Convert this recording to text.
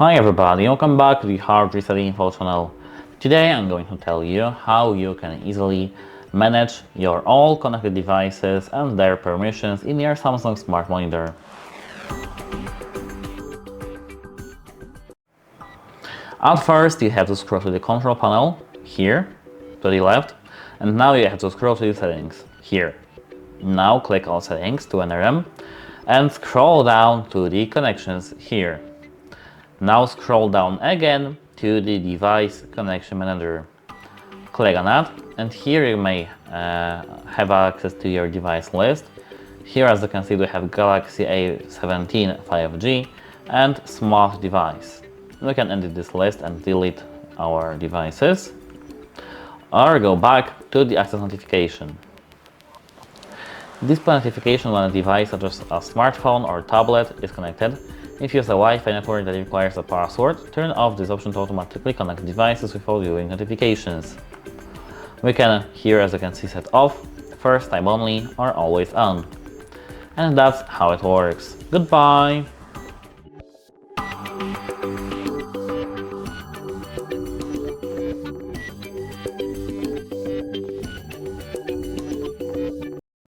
Hi everybody, welcome back to the Hard Resetting Info channel. Today I'm going to tell you how you can easily manage your all connected devices and their permissions in your Samsung Smart Monitor. At first you have to scroll to the control panel, here, to the left, and now you have to scroll to the settings, here. Now click on settings to enter them, and scroll down to the connections, here. Now scroll down again to the device connection manager. Click on that, and here you may have access to your device list. Here, as you can see, we have Galaxy A17 5G and smart device. We can edit this list and delete our devices, or go back to the access notification. Display notification when a device such as a smartphone or tablet is connected. If you use a Wi-Fi network that requires a password, turn off this option to automatically connect devices without viewing notifications. We can, here as you can see, set off, first time only, or always on. And that's how it works. Goodbye!